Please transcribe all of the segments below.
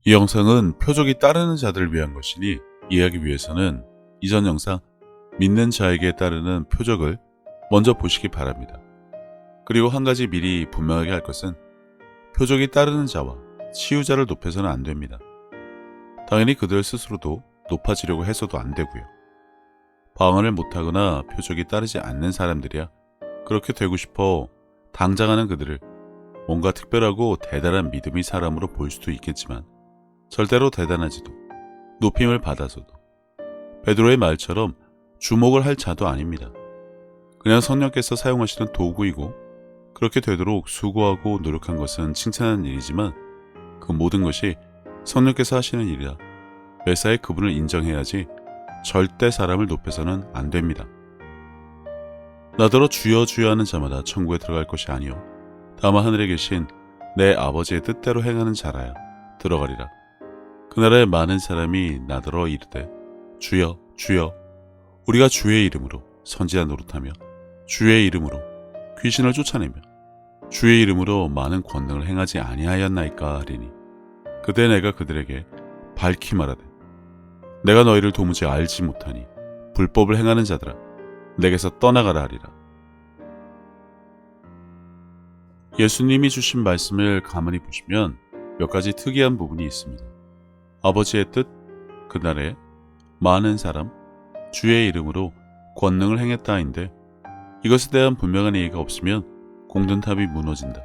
이 영상은 표적이 따르는 자들을 위한 것이니 이해하기 위해서는 이전 영상 믿는 자에게 따르는 표적을 먼저 보시기 바랍니다. 그리고 한 가지 미리 분명하게 할 것은 표적이 따르는 자와 치유자를 높여서는 안 됩니다. 당연히 그들 스스로도 높아지려고 해서도 안 되고요. 방언을 못하거나 표적이 따르지 않는 사람들이야 그렇게 되고 싶어 당장하는 그들을 뭔가 특별하고 대단한 믿음의 사람으로 볼 수도 있겠지만 절대로 대단하지도 높임을 받아서도 베드로의 말처럼 주목을 할 자도 아닙니다. 그냥 성령께서 사용하시는 도구이고 그렇게 되도록 수고하고 노력한 것은 칭찬하는 일이지만 그 모든 것이 성령께서 하시는 일이라 매사에 그분을 인정해야지 절대 사람을 높여서는 안 됩니다. 나더러 주여 주여 하는 자마다 천국에 들어갈 것이 아니요 다만 하늘에 계신 내 아버지의 뜻대로 행하는 자라야 들어가리라. 그 나라에 많은 사람이 나더러 이르되 주여 주여 우리가 주의 이름으로 선지자 노릇하며 주의 이름으로 귀신을 쫓아내며 주의 이름으로 많은 권능을 행하지 아니하였나이까 하리니 그때 내가 그들에게 밝히 말하되 내가 너희를 도무지 알지 못하니 불법을 행하는 자들아 내게서 떠나가라 하리라. 예수님이 주신 말씀을 가만히 보시면 몇 가지 특이한 부분이 있습니다. 아버지의 뜻, 그날에 많은 사람, 주의 이름으로 권능을 행했다인데 이것에 대한 분명한 얘기가 없으면 공든탑이 무너진다,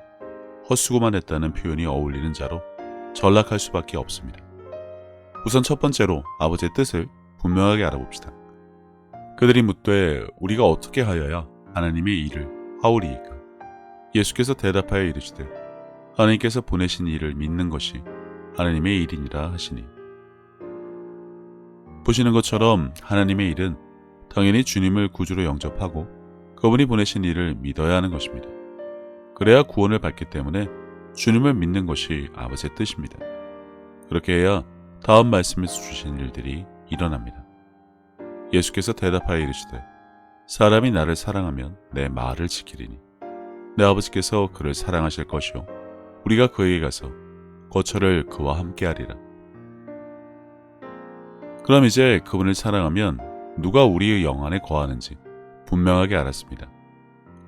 헛수고만 했다는 표현이 어울리는 자로 전락할 수밖에 없습니다. 우선 첫 번째로 아버지의 뜻을 분명하게 알아봅시다. 그들이 묻되 우리가 어떻게 하여야 하나님의 일을 하오리이까? 예수께서 대답하여 이르시되 하나님께서 보내신 일을 믿는 것이 하나님의 일이니라 하시니. 보시는 것처럼 하나님의 일은 당연히 주님을 구주로 영접하고 그분이 보내신 일을 믿어야 하는 것입니다. 그래야 구원을 받기 때문에 주님을 믿는 것이 아버지의 뜻입니다. 그렇게 해야 다음 말씀에서 주신 일들이 일어납니다. 예수께서 대답하여 이르시되 사람이 나를 사랑하면 내 말을 지키리니 내 아버지께서 그를 사랑하실 것이요 우리가 그에게 가서 거처를 그와 함께 하리라. 그럼 이제 그분을 사랑하면 누가 우리의 영 안에 거하는지 분명하게 알았습니다.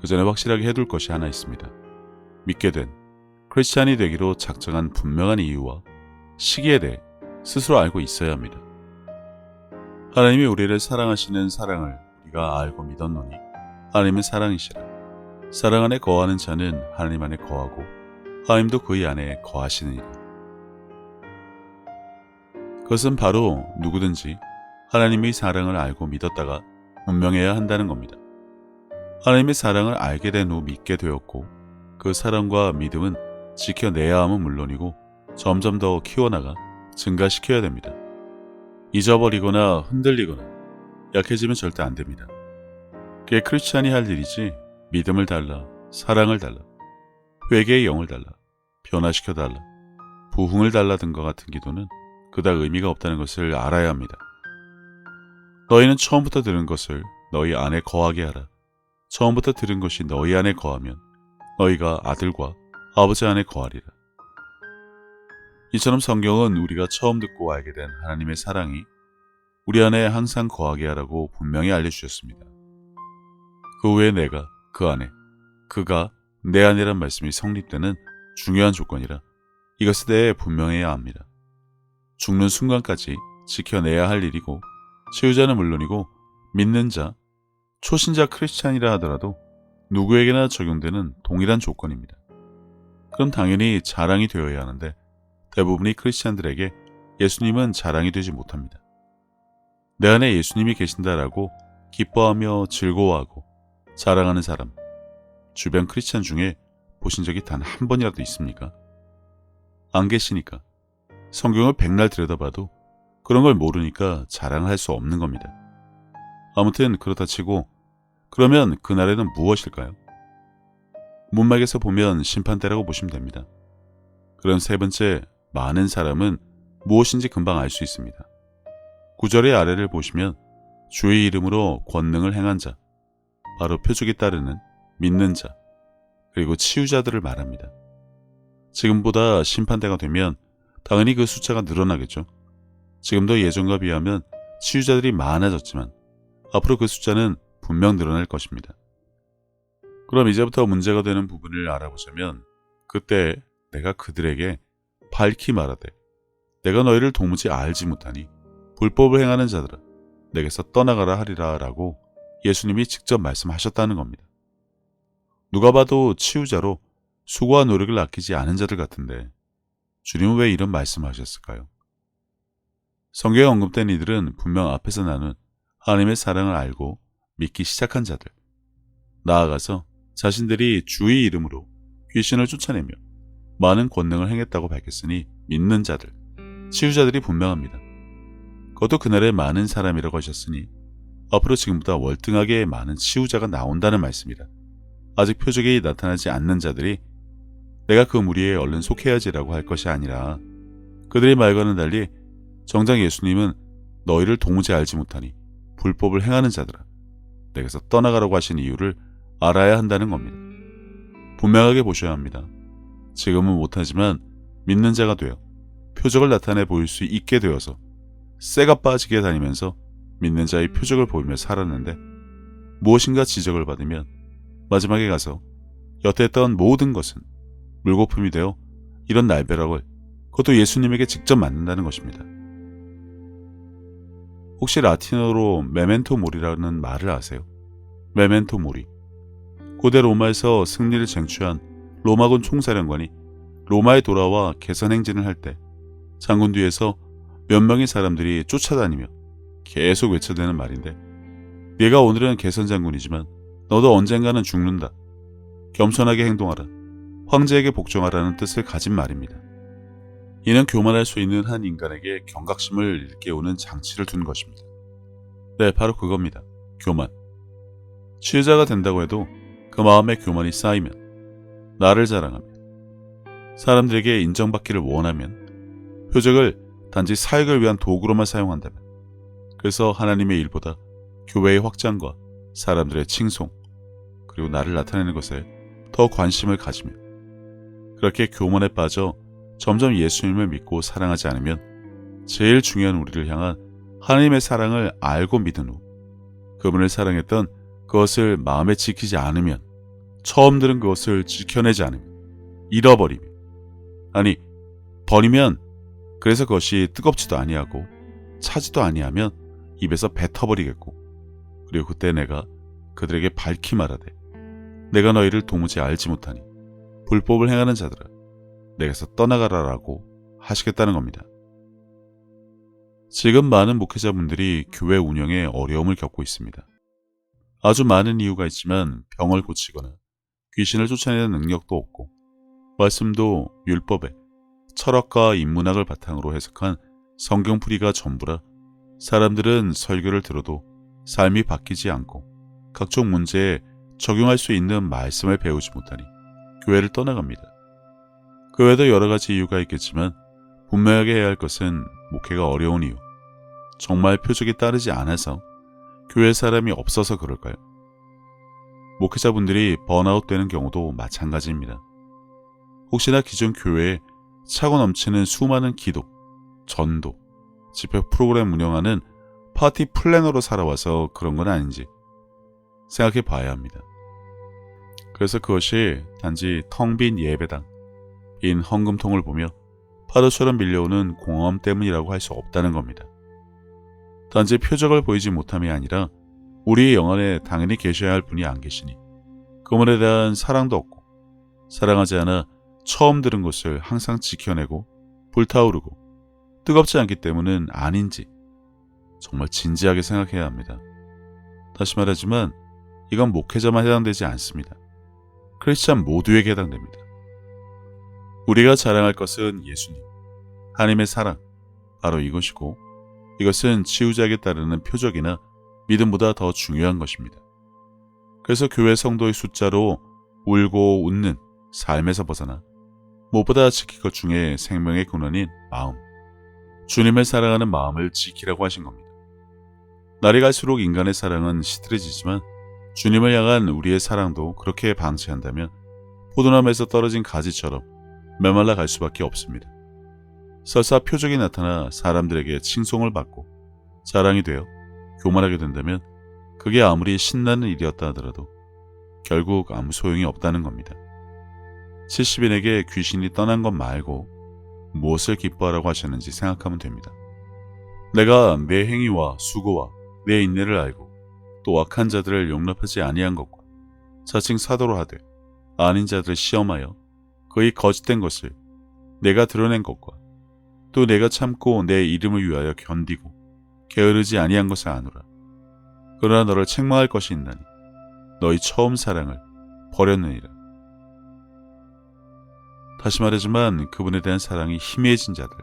그 전에 확실하게 해둘 것이 하나 있습니다. 믿게 된 크리스찬이 되기로 작정한 분명한 이유와 시기에 대해 스스로 알고 있어야 합니다. 하나님이 우리를 사랑하시는 사랑을 우리가 알고 믿었노니 하나님은 사랑이시라. 사랑 안에 거하는 자는 하나님 안에 거하고 하나님도 그의 안에 거하시느니라. 그것은 바로 누구든지 하나님의 사랑을 알고 믿었다가 분명해야 한다는 겁니다. 하나님의 사랑을 알게 된 후 믿게 되었고 그 사랑과 믿음은 지켜내야 함은 물론이고 점점 더 키워나가 증가시켜야 됩니다. 잊어버리거나 흔들리거나 약해지면 절대 안 됩니다. 그게 크리스찬이 할 일이지 믿음을 달라, 사랑을 달라, 회개의 영을 달라, 변화시켜 달라, 부흥을 달라 등과 같은 기도는 그닥 의미가 없다는 것을 알아야 합니다. 너희는 처음부터 들은 것을 너희 안에 거하게 하라. 처음부터 들은 것이 너희 안에 거하면 너희가 아들과 아버지 안에 거하리라. 이처럼 성경은 우리가 처음 듣고 알게 된 하나님의 사랑이 우리 안에 항상 거하게 하라고 분명히 알려주셨습니다. 그 후에 내가 그 안에, 그가 내 안이란 말씀이 성립되는 중요한 조건이라 이것에 대해 분명해야 합니다. 죽는 순간까지 지켜내야 할 일이고 치유자는 물론이고 믿는 자, 초신자 크리스찬이라 하더라도 누구에게나 적용되는 동일한 조건입니다. 그럼 당연히 자랑이 되어야 하는데 대부분의 크리스찬들에게 예수님은 자랑이 되지 못합니다. 내 안에 예수님이 계신다라고 기뻐하며 즐거워하고 자랑하는 사람, 주변 크리스찬 중에 보신 적이 단 한 번이라도 있습니까? 안 계시니까 성경을 백날 들여다봐도 그런 걸 모르니까 자랑을 할 수 없는 겁니다. 아무튼 그렇다 치고 그러면 그날에는 무엇일까요? 문맥에서 보면 심판대라고 보시면 됩니다. 그럼 세 번째, 많은 사람은 무엇인지 금방 알 수 있습니다. 9절의 아래를 보시면 주의 이름으로 권능을 행한 자, 바로 표적이 따르는 믿는 자, 그리고 치유자들을 말합니다. 지금보다 심판대가 되면 당연히 그 숫자가 늘어나겠죠. 지금도 예전과 비하면 치유자들이 많아졌지만 앞으로 그 숫자는 분명 늘어날 것입니다. 그럼 이제부터 문제가 되는 부분을 알아보자면 그때 내가 그들에게 밝히 말하되 내가 너희를 도무지 알지 못하니 불법을 행하는 자들아 내게서 떠나가라 하리라 라고 예수님이 직접 말씀하셨다는 겁니다. 누가 봐도 치유자로 수고와 노력을 아끼지 않은 자들 같은데 주님은 왜 이런 말씀을 하셨을까요? 성경에 언급된 이들은 분명 앞에서 나눈 하나님의 사랑을 알고 믿기 시작한 자들, 나아가서 자신들이 주의 이름으로 귀신을 쫓아내며 많은 권능을 행했다고 밝혔으니 믿는 자들, 치유자들이 분명합니다. 그것도 그날의 많은 사람이라고 하셨으니 앞으로 지금보다 월등하게 많은 치유자가 나온다는 말씀이라 아직 표적이 나타나지 않는 자들이 내가 그 무리에 얼른 속해야지라고 할 것이 아니라 그들의 말과는 달리 정작 예수님은 너희를 도무지 알지 못하니 불법을 행하는 자들아 내게서 떠나가라고 하신 이유를 알아야 한다는 겁니다. 분명하게 보셔야 합니다. 지금은 못하지만 믿는 자가 되어 표적을 나타내 보일 수 있게 되어서 쇠가 빠지게 다니면서 믿는 자의 표적을 보이며 살았는데 무엇인가 지적을 받으면 마지막에 가서 여태 했던 모든 것은 물거품이 되어 이런 날벼락을 그것도 예수님에게 직접 맞는다는 것입니다. 혹시 라틴어로 메멘토 모리라는 말을 아세요? 메멘토 모리. 고대 로마에서 승리를 쟁취한 로마군 총사령관이 로마에 돌아와 개선 행진을 할 때 장군 뒤에서 몇 명의 사람들이 쫓아다니며 계속 외쳐대는 말인데 네가 오늘은 개선 장군이지만 너도 언젠가는 죽는다. 겸손하게 행동하라. 황제에게 복종하라는 뜻을 가진 말입니다. 이는 교만할 수 있는 한 인간에게 경각심을 일깨우는 장치를 둔 것입니다. 네, 바로 그겁니다. 교만. 치유자가 된다고 해도 그 마음에 교만이 쌓이면, 나를 자랑하며, 사람들에게 인정받기를 원하면, 표적을 단지 사역을 위한 도구로만 사용한다면, 그래서 하나님의 일보다 교회의 확장과 사람들의 칭송, 그리고 나를 나타내는 것에 더 관심을 가지며, 그렇게 교만에 빠져 점점 예수님을 믿고 사랑하지 않으면 제일 중요한 우리를 향한 하나님의 사랑을 알고 믿은 후 그분을 사랑했던 그것을 마음에 지키지 않으면, 처음 들은 그것을 지켜내지 않으면, 잃어버리면, 아니 버리면, 그래서 그것이 뜨겁지도 아니하고 차지도 아니하면 입에서 뱉어버리겠고, 그리고 그때 내가 그들에게 밝히 말하되 내가 너희를 도무지 알지 못하니 불법을 행하는 자들아 내게서 떠나가라라고 하시겠다는 겁니다. 지금 많은 목회자분들이 교회 운영에 어려움을 겪고 있습니다. 아주 많은 이유가 있지만 병을 고치거나 귀신을 쫓아내는 능력도 없고 말씀도 율법에 철학과 인문학을 바탕으로 해석한 성경풀이가 전부라 사람들은 설교를 들어도 삶이 바뀌지 않고 각종 문제에 적용할 수 있는 말씀을 배우지 못하니 교회를 떠나갑니다. 그 외에도 여러 가지 이유가 있겠지만 분명하게 해야 할 것은 목회가 어려운 이유, 정말 표적이 따르지 않아서 교회 사람이 없어서 그럴까요? 목회자분들이 번아웃 되는 경우도 마찬가지입니다. 혹시나 기존 교회에 차고 넘치는 수많은 기도, 전도, 집회 프로그램 운영하는 파티 플래너로 살아와서 그런 건 아닌지 생각해 봐야 합니다. 그래서 그것이 단지 텅 빈 예배당, 빈 헌금통을 보며 파도처럼 밀려오는 공허함 때문이라고 할 수 없다는 겁니다. 단지 표적을 보이지 못함이 아니라 우리의 영 안에 당연히 계셔야 할 분이 안 계시니 그분에 대한 사랑도 없고 사랑하지 않아 처음 들은 것을 항상 지켜내고 불타오르고 뜨겁지 않기 때문은 아닌지 정말 진지하게 생각해야 합니다. 다시 말하지만 이건 목회자만 해당되지 않습니다. 크리스찬 모두에게 해당됩니다. 우리가 자랑할 것은 예수님, 하나님의 사랑, 바로 이것이고 이것은 치유자에게 따르는 표적이나 믿음보다 더 중요한 것입니다. 그래서 교회 성도의 숫자로 울고 웃는 삶에서 벗어나 무엇보다 지킬 것 중에 생명의 근원인 마음, 주님을 사랑하는 마음을 지키라고 하신 겁니다. 날이 갈수록 인간의 사랑은 시들해지지만 주님을 향한 우리의 사랑도 그렇게 방치한다면 포도나무에서 떨어진 가지처럼 메말라 갈 수밖에 없습니다. 설사 표적이 나타나 사람들에게 칭송을 받고 자랑이 되어 교만하게 된다면 그게 아무리 신나는 일이었다 하더라도 결국 아무 소용이 없다는 겁니다. 70인에게 귀신이 떠난 것 말고 무엇을 기뻐하라고 하셨는지 생각하면 됩니다. 내가 내 행위와 수고와 내 인내를 알고 또 악한 자들을 용납하지 아니한 것과 자칭 사도로 하되 아닌 자들을 시험하여 그의 거짓된 것을 내가 드러낸 것과 또 내가 참고 내 이름을 위하여 견디고 게으르지 아니한 것을 아노라. 그러나 너를 책망할 것이 있나니 너희 처음 사랑을 버렸느니라. 다시 말하지만 그분에 대한 사랑이 희미해진 자들,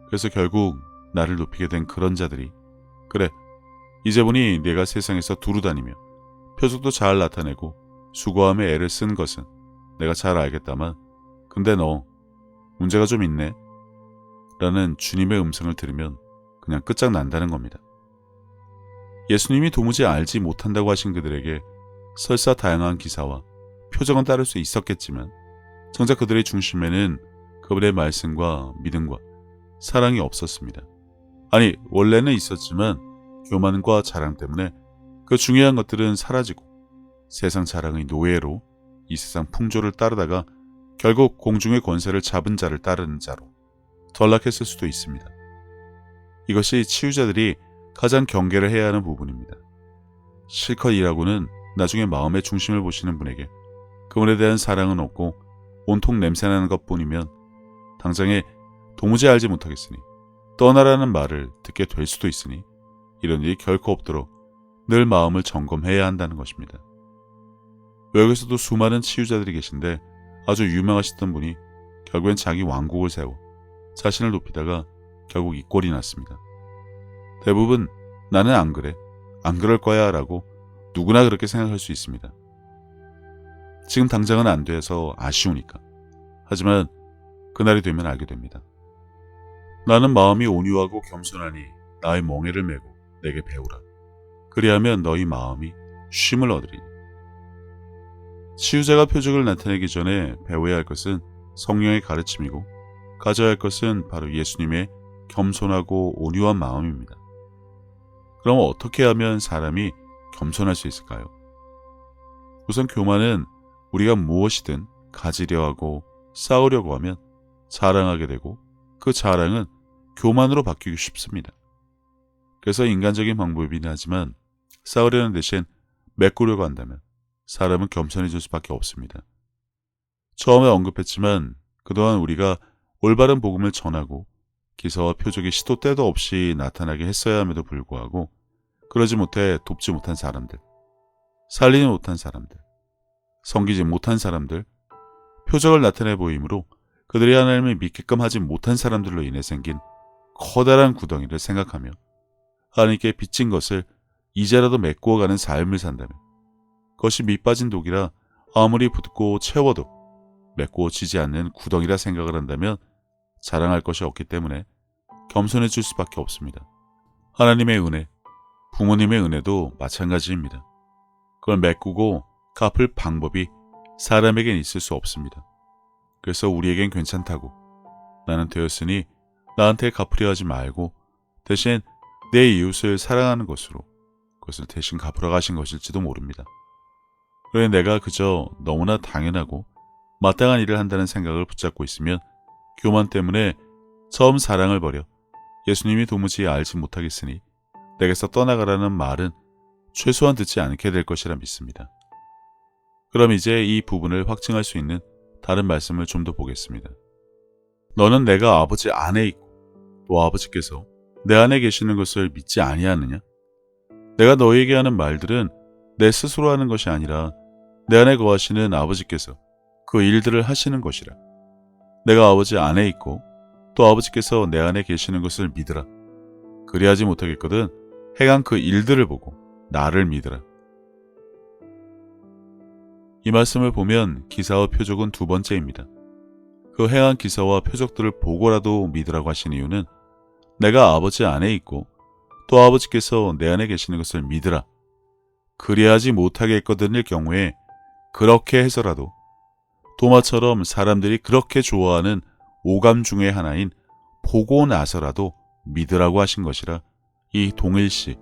그래서 결국 나를 높이게 된 그런 자들이 그래, 이제 보니 내가 세상에서 두루 다니며 표적도 잘 나타내고 수고함에 애를 쓴 것은 내가 잘 알겠다만 근데 너 문제가 좀 있네 라는 주님의 음성을 들으면 그냥 끝장난다는 겁니다. 예수님이 도무지 알지 못한다고 하신 그들에게 설사 다양한 기사와 표적은 따를 수 있었겠지만 정작 그들의 중심에는 그분의 말씀과 믿음과 사랑이 없었습니다. 아니, 원래는 있었지만 교만과 자랑 때문에 그 중요한 것들은 사라지고 세상 자랑의 노예로 이 세상 풍조를 따르다가 결국 공중의 권세를 잡은 자를 따르는 자로 전락했을 수도 있습니다. 이것이 치유자들이 가장 경계를 해야 하는 부분입니다. 실컷 일하고는 나중에 마음의 중심을 보시는 분에게 그분에 대한 사랑은 없고 온통 냄새나는 것뿐이면 당장에 도무지 알지 못하겠으니 떠나라는 말을 듣게 될 수도 있으니 이런 일이 결코 없도록 늘 마음을 점검해야 한다는 것입니다. 외국에서도 수많은 치유자들이 계신데 아주 유명하시던 분이 결국엔 자기 왕국을 세워 자신을 높이다가 결국 이 꼴이 났습니다. 대부분 나는 안 그래, 안 그럴 거야 라고 누구나 그렇게 생각할 수 있습니다. 지금 당장은 안 돼서 아쉬우니까. 하지만 그날이 되면 알게 됩니다. 나는 마음이 온유하고 겸손하니 나의 멍에를 메고 내게 배우라. 그리하면 너희 마음이 쉼을 얻으리니. 치유자가 표적을 나타내기 전에 배워야 할 것은 성령의 가르침이고 가져야 할 것은 바로 예수님의 겸손하고 온유한 마음입니다. 그럼 어떻게 하면 사람이 겸손할 수 있을까요? 우선 교만은 우리가 무엇이든 가지려 하고 쌓으려고 하면 자랑하게 되고 그 자랑은 교만으로 바뀌기 쉽습니다. 그래서 인간적인 방법이긴 하지만 쌓으려는 대신 메꾸려고 한다면 사람은 겸손해질 수밖에 없습니다. 처음에 언급했지만 그동안 우리가 올바른 복음을 전하고 기사와 표적이 시도 때도 없이 나타나게 했어야 함에도 불구하고 그러지 못해 돕지 못한 사람들, 살리지 못한 사람들, 섬기지 못한 사람들, 표적을 나타내 보임으로 그들이 하나님을 믿게끔 하지 못한 사람들로 인해 생긴 커다란 구덩이를 생각하며 하나님께 빚진 것을 이제라도 메꾸어가는 삶을 산다면 그것이 밑빠진 독이라 아무리 붓고 채워도 메꾸어지지 않는 구덩이라 생각을 한다면 자랑할 것이 없기 때문에 겸손해질 수밖에 없습니다. 하나님의 은혜, 부모님의 은혜도 마찬가지입니다. 그걸 메꾸고 갚을 방법이 사람에겐 있을 수 없습니다. 그래서 우리에겐 괜찮다고 나는 되었으니 나한테 갚으려 하지 말고 대신 내 이웃을 사랑하는 것으로 그것을 대신 갚으러 가신 것일지도 모릅니다. 그래 내가 그저 너무나 당연하고 마땅한 일을 한다는 생각을 붙잡고 있으면 교만 때문에 처음 사랑을 버려 예수님이 도무지 알지 못하겠으니 내게서 떠나가라는 말은 최소한 듣지 않게 될 것이라 믿습니다. 그럼 이제 이 부분을 확증할 수 있는 다른 말씀을 좀 더 보겠습니다. 너는 내가 아버지 안에 있고 또 아버지께서 내 안에 계시는 것을 믿지 아니하느냐? 내가 너에게 하는 말들은 내 스스로 하는 것이 아니라 내 안에 거하시는 아버지께서 그 일들을 하시는 것이라. 내가 아버지 안에 있고 또 아버지께서 내 안에 계시는 것을 믿으라. 그리하지 못하겠거든 행한 그 일들을 보고 나를 믿으라. 이 말씀을 보면 기사와 표적은 두 번째입니다. 그 행한 기사와 표적들을 보고라도 믿으라고 하신 이유는 내가 아버지 안에 있고 또 아버지께서 내 안에 계시는 것을 믿으라. 그리하지 못하겠거든일 경우에 그렇게 해서라도 도마처럼 사람들이 그렇게 좋아하는 오감 중의 하나인 보고 나서라도 믿으라고 하신 것이라 이 동일시,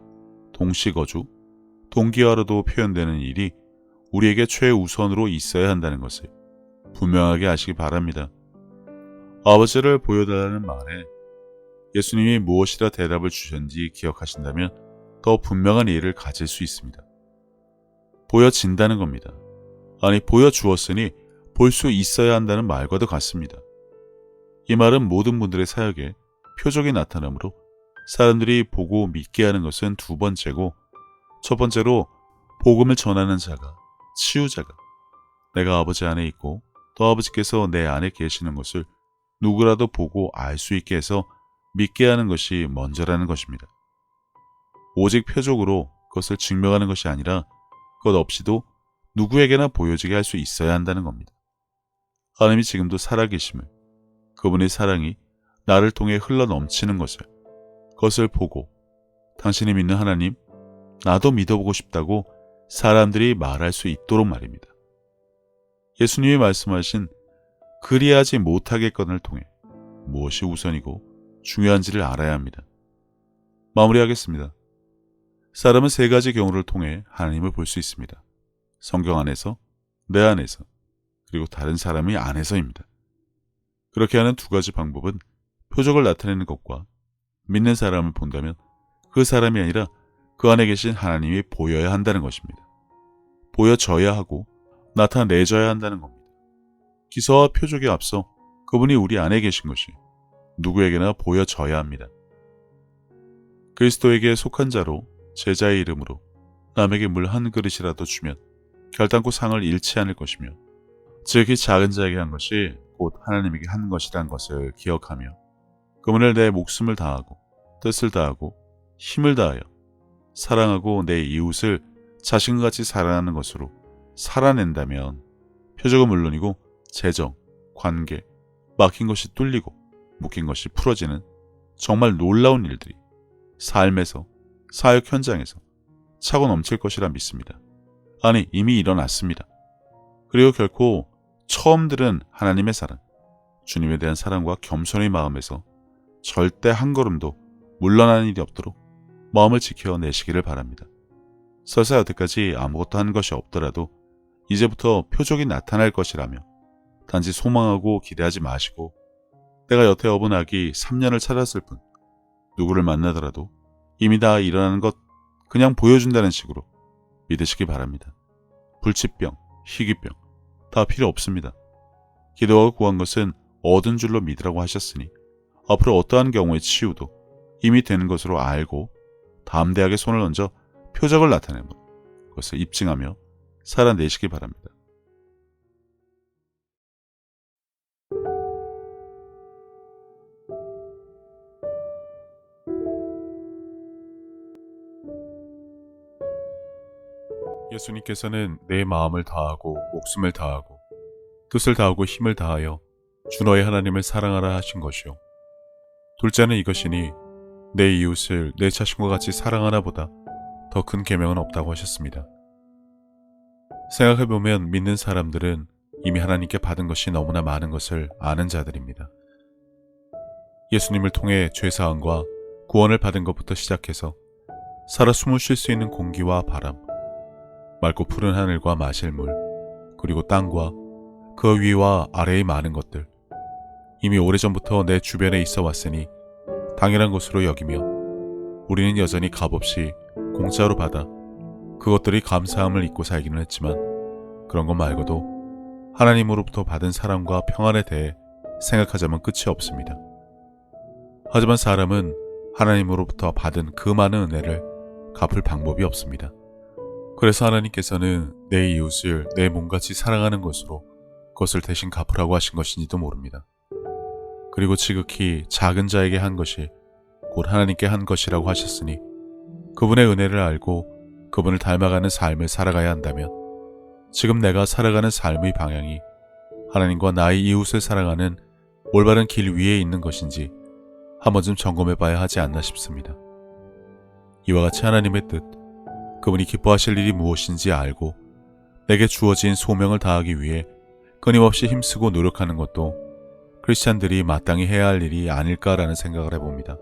동시거주, 동기화로도 표현되는 일이 우리에게 최우선으로 있어야 한다는 것을 분명하게 아시기 바랍니다. 아버지를 보여달라는 말에 예수님이 무엇이라 대답을 주셨는지 기억하신다면 더 분명한 이해를 가질 수 있습니다. 보여진다는 겁니다. 아니, 보여주었으니 볼 수 있어야 한다는 말과도 같습니다. 이 말은 모든 분들의 사역에 표적이 나타나므로 사람들이 보고 믿게 하는 것은 두 번째고, 첫 번째로 복음을 전하는 자가, 치유자가 내가 아버지 안에 있고 또 아버지께서 내 안에 계시는 것을 누구라도 보고 알 수 있게 해서 믿게 하는 것이 먼저라는 것입니다. 오직 표적으로 그것을 증명하는 것이 아니라 그것 없이도 누구에게나 보여지게 할 수 있어야 한다는 겁니다. 하나님이 지금도 살아계심을, 그분의 사랑이 나를 통해 흘러넘치는 그것을 보고 당신이 믿는 하나님, 나도 믿어보고 싶다고 사람들이 말할 수 있도록 말입니다. 예수님이 말씀하신 그리하지 못하겠건을 통해 무엇이 우선이고 중요한지를 알아야 합니다. 마무리하겠습니다. 사람은 세 가지 경우를 통해 하나님을 볼 수 있습니다. 성경 안에서, 내 안에서, 그리고 다른 사람의 안에서입니다. 그렇게 하는 두 가지 방법은 표적을 나타내는 것과 믿는 사람을 본다면 그 사람이 아니라 그 안에 계신 하나님이 보여야 한다는 것입니다. 보여져야 하고 나타내져야 한다는 겁니다. 기사와 표적에 앞서 그분이 우리 안에 계신 것이 누구에게나 보여져야 합니다. 그리스도에게 속한 자로 제자의 이름으로 남에게 물 한 그릇이라도 주면 결단코 상을 잃지 않을 것이며, 즉 이 작은 자에게 한 것이 곧 하나님에게 한 것이란 것을 기억하며 그분을 내 목숨을 다하고 뜻을 다하고 힘을 다하여 사랑하고 내 이웃을 자신같이 사랑하는 것으로 살아낸다면 표적은 물론이고 재정, 관계, 막힌 것이 뚫리고 묶인 것이 풀어지는 정말 놀라운 일들이 삶에서, 사역 현장에서 차고 넘칠 것이라 믿습니다. 아니, 이미 일어났습니다. 그리고 결코 처음 들은 하나님의 사랑, 주님에 대한 사랑과 겸손의 마음에서 절대 한 걸음도 물러나는 일이 없도록 마음을 지켜내시기를 바랍니다. 설사 여태까지 아무것도 한 것이 없더라도 이제부터 표적이 나타날 것이라며 단지 소망하고 기대하지 마시고, 내가 여태 업은 아기 3년을 찾았을 뿐 누구를 만나더라도 이미 다 일어나는 것 그냥 보여준다는 식으로 믿으시기 바랍니다. 불치병, 희귀병 다 필요 없습니다. 기도하고 구한 것은 얻은 줄로 믿으라고 하셨으니 앞으로 어떠한 경우의 치유도 이미 되는 것으로 알고 담대하게 손을 얹어 표적을 나타내며 그것을 입증하며 살아내시기 바랍니다. 예수님께서는 내 마음을 다하고 목숨을 다하고 뜻을 다하고 힘을 다하여 주 너의 하나님을 사랑하라 하신 것이요. 둘째는 이것이니 내 이웃을 내 자신과 같이 사랑하나 보다 더 큰 계명은 없다고 하셨습니다. 생각해보면 믿는 사람들은 이미 하나님께 받은 것이 너무나 많은 것을 아는 자들입니다. 예수님을 통해 죄사함과 구원을 받은 것부터 시작해서 살아 숨을 쉴 수 있는 공기와 바람, 맑고 푸른 하늘과 마실 물, 그리고 땅과 그 위와 아래의 많은 것들, 이미 오래전부터 내 주변에 있어 왔으니 당연한 것으로 여기며 우리는 여전히 값없이 공짜로 받아 그것들이 감사함을 잊고 살기는 했지만, 그런 것 말고도 하나님으로부터 받은 사랑과 평안에 대해 생각하자면 끝이 없습니다. 하지만 사람은 하나님으로부터 받은 그 많은 은혜를 갚을 방법이 없습니다. 그래서 하나님께서는 내 이웃을 내 몸같이 사랑하는 것으로 그것을 대신 갚으라고 하신 것인지도 모릅니다. 그리고 지극히 작은 자에게 한 것이 곧 하나님께 한 것이라고 하셨으니 그분의 은혜를 알고 그분을 닮아가는 삶을 살아가야 한다면 지금 내가 살아가는 삶의 방향이 하나님과 나의 이웃을 사랑하는 올바른 길 위에 있는 것인지 한 번쯤 점검해 봐야 하지 않나 싶습니다. 이와 같이 하나님의 뜻, 그분이 기뻐하실 일이 무엇인지 알고 내게 주어진 소명을 다하기 위해 끊임없이 힘쓰고 노력하는 것도 크리스찬들이 마땅히 해야 할 일이 아닐까라는 생각을 해봅니다.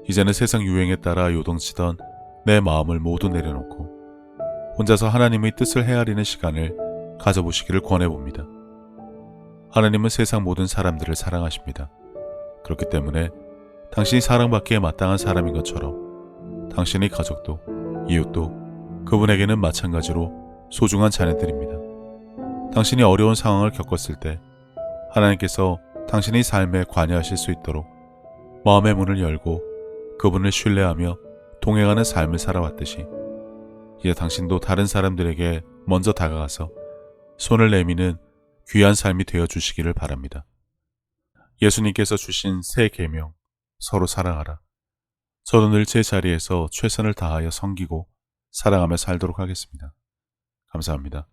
이제는 세상 유행에 따라 요동치던 내 마음을 모두 내려놓고 혼자서 하나님의 뜻을 헤아리는 시간을 가져보시기를 권해봅니다. 하나님은 세상 모든 사람들을 사랑하십니다. 그렇기 때문에 당신이 사랑받기에 마땅한 사람인 것처럼 당신의 가족도 이웃도 그분에게는 마찬가지로 소중한 자녀들입니다. 당신이 어려운 상황을 겪었을 때 하나님께서 당신의 삶에 관여하실 수 있도록 마음의 문을 열고 그분을 신뢰하며 동행하는 삶을 살아왔듯이 이제 당신도 다른 사람들에게 먼저 다가가서 손을 내미는 귀한 삶이 되어 주시기를 바랍니다. 예수님께서 주신 새 계명, 서로 사랑하라. 저도 늘 제 자리에서 최선을 다하여 섬기고 사랑하며 살도록 하겠습니다. 감사합니다.